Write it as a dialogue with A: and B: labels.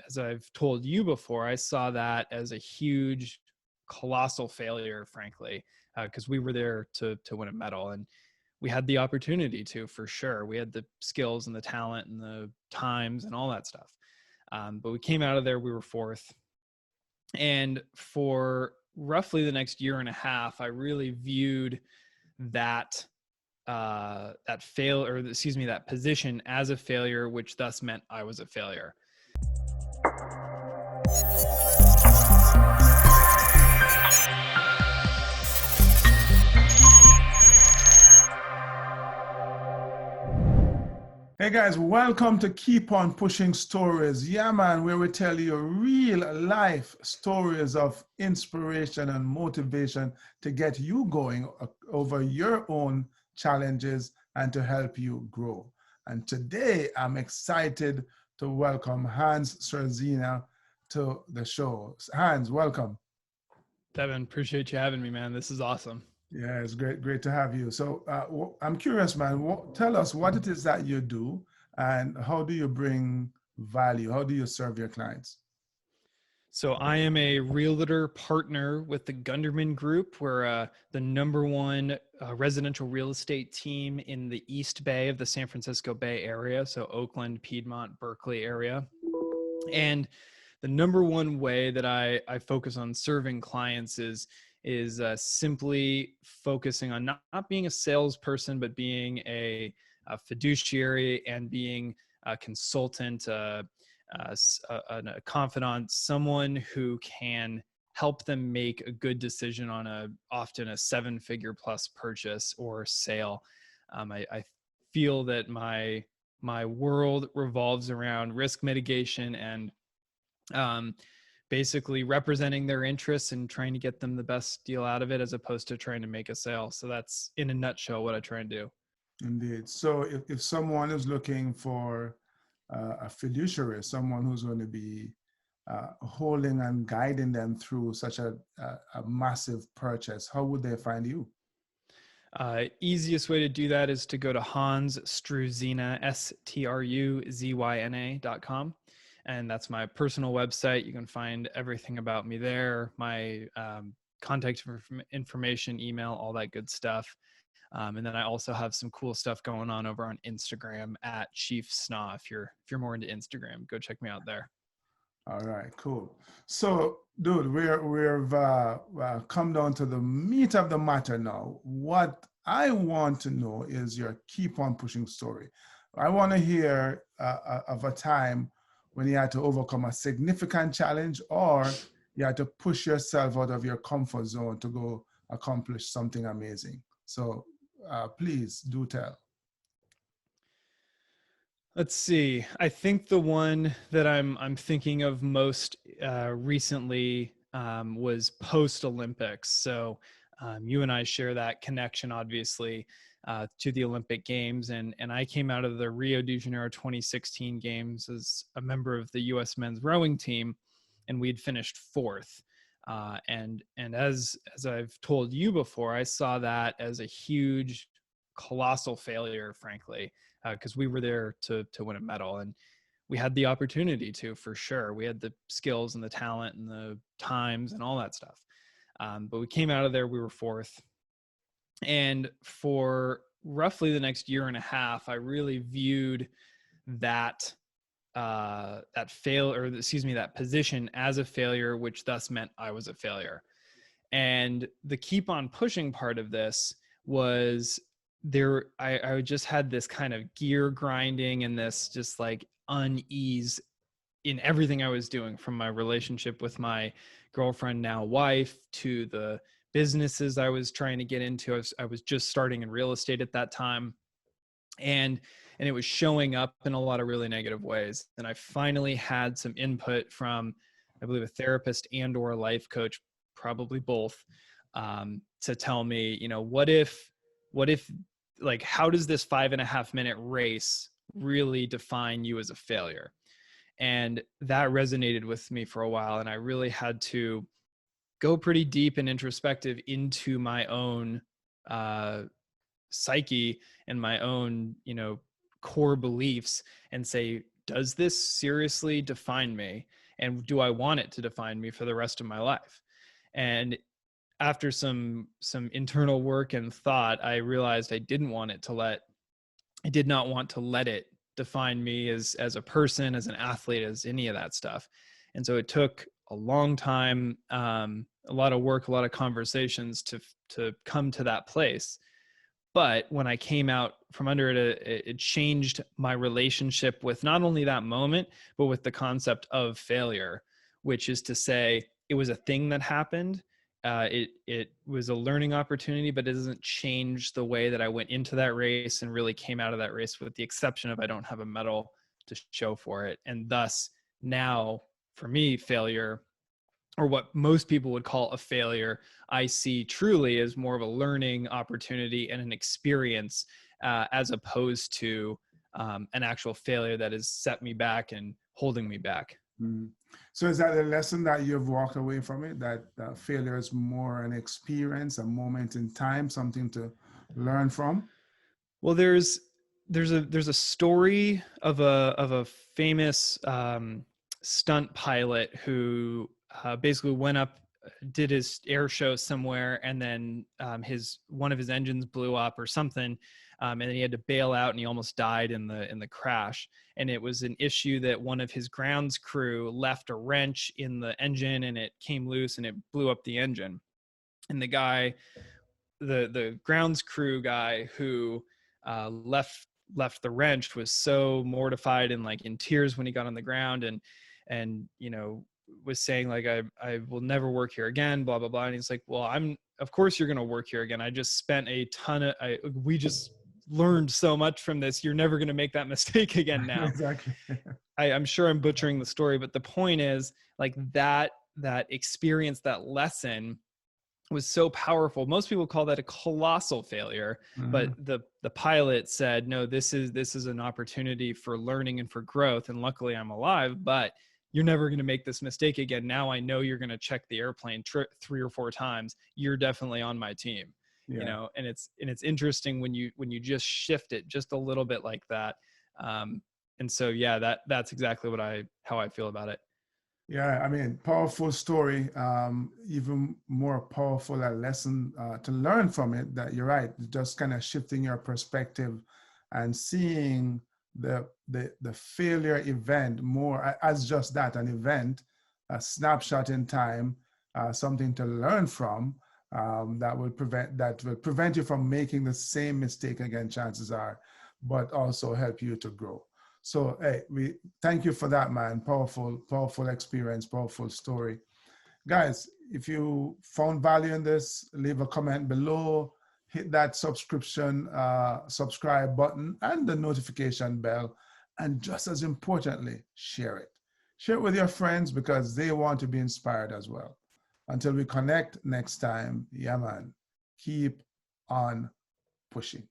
A: as I've told you before, I saw that as a huge, colossal failure, frankly, because we were there to win a medal, and we had the opportunity to, for sure. We had the skills and the talent and the times and all that stuff. But we came out of there, we were fourth. And for roughly the next year and a half, I really viewed that that position as a failure, which thus meant I was a failure.
B: Hey guys, welcome to Keep On Pushing Stories. Yeah, man, where we tell you real life stories of inspiration and motivation to get you going over your own challenges and to help you grow. And today I'm excited to welcome Hans Struzyna to the show. Hans, welcome.
A: Devon, appreciate you having me, man. This is awesome.
B: Yeah, it's great to have you. So I'm curious, man, tell us what it is that you do and how do you bring value? How do you serve your clients?
A: So I am a realtor partner with the Gunderman Group. We're the #1 residential real estate team in the East Bay of the San Francisco Bay Area, so Oakland, Piedmont, Berkeley area. And the #1 way that I focus on serving clients is simply focusing on not being a salesperson, but being a fiduciary and being a consultant, a confidant, someone who can help them make a good decision on often a 7-figure plus purchase or sale. I feel that my world revolves around risk mitigation and basically representing their interests and trying to get them the best deal out of it, as opposed to trying to make a sale. So that's in a nutshell what I try and do.
B: Indeed. So if someone is looking for a fiduciary, someone who's going to be holding and guiding them through such a massive purchase, how would they find you?
A: Easiest way to do that is to go to Hans Struzyna, Struzyna.com. And that's my personal website. You can find everything about me there, my contact information, email, all that good stuff. And then I also have some cool stuff going on over on Instagram at Chief Sna. If you're more into Instagram, go check me out there.
B: All right, cool. So, dude, we've come down to the meat of the matter now. What I want to know is your keep on pushing story. I want to hear of a time when you had to overcome a significant challenge or you had to push yourself out of your comfort zone to go accomplish something amazing. So please do tell.
A: Let's see. I think the one that I'm thinking of most recently was post-Olympics. So you and I share that connection, obviously, to the Olympic Games, and I came out of the Rio de Janeiro 2016 Games as a member of the U.S. men's rowing team, and we'd finished fourth. And as I've told you before, I saw that as a huge, colossal failure, frankly, because we were there to win a medal, and we had the opportunity to, for sure. We had the skills and the talent and the times and all that stuff. But we came out of there, we were fourth. And for roughly the next year and a half, I really viewed that that position as a failure, which thus meant I was a failure. And the keep on pushing part of this was I just had this kind of gear grinding and this just like unease in everything I was doing, from my relationship with my girlfriend, now wife, to the businesses I was trying to get into. I was just starting in real estate at that time. And it was showing up in a lot of really negative ways. And I finally had some input from, I believe, a therapist and or a life coach, probably both, to tell me, what if like, how does this 5.5-minute race really define you as a failure? And that resonated with me for a while. And I really had to go pretty deep and introspective into my own psyche and my own, core beliefs, and say, does this seriously define me? And do I want it to define me for the rest of my life? And after some internal work and thought, I realized I did not want to let it define me as a person, as an athlete, as any of that stuff. And so it took a long time, a lot of work, a lot of conversations to come to that place. But when I came out from under it, it changed my relationship with not only that moment, but with the concept of failure, which is to say it was a thing that happened. It was a learning opportunity, but it doesn't change the way that I went into that race and really came out of that race, with the exception of I don't have a medal to show for it. And thus now for me, failure, or what most people would call a failure, I see truly as more of a learning opportunity and an experience, as opposed to an actual failure that has set me back and holding me back.
B: Mm. So is that a lesson that you've walked away from it, that failure is more an experience, a moment in time, something to learn from?
A: Well, there's a story of a famous stunt pilot who basically went up, did his air show somewhere, and then one of his engines blew up or something, and then he had to bail out, and he almost died in the crash. And it was an issue that one of his grounds crew left a wrench in the engine, and it came loose, and it blew up the engine. And the grounds crew guy who left the wrench was so mortified and like in tears when he got on the ground, and was saying like, I will never work here again, blah blah blah. And he's like, well, of course you're going to work here again. I just spent we just learned so much from this. You're never going to make that mistake again now.
B: Exactly.
A: I'm sure I'm butchering the story, but the point is like that experience, that lesson was so powerful. Most people call that a colossal failure, but the pilot said, no, this is an opportunity for learning and for growth. And luckily I'm alive, but you're never going to make this mistake again. Now I know you're going to check the airplane 3 or 4 times. You're definitely on my team.
B: Yeah.
A: And it's interesting when you just shift it just a little bit like that. And so, yeah, that's exactly how I feel about it.
B: Yeah, I mean, powerful story. Even more powerful a lesson to learn from it. That you're right, just kind of shifting your perspective and seeing the failure event more as just that, an event, a snapshot in time, something to learn from, that will prevent you from making the same mistake again, chances are, but also help you to grow. So, hey, we thank you for that, man. Powerful experience, powerful story. Guys, if you found value in this, leave a comment below, hit that subscribe button and the notification bell. And just as importantly, share it. Share it with your friends because they want to be inspired as well. Until we connect next time, yeah, man, keep on pushing.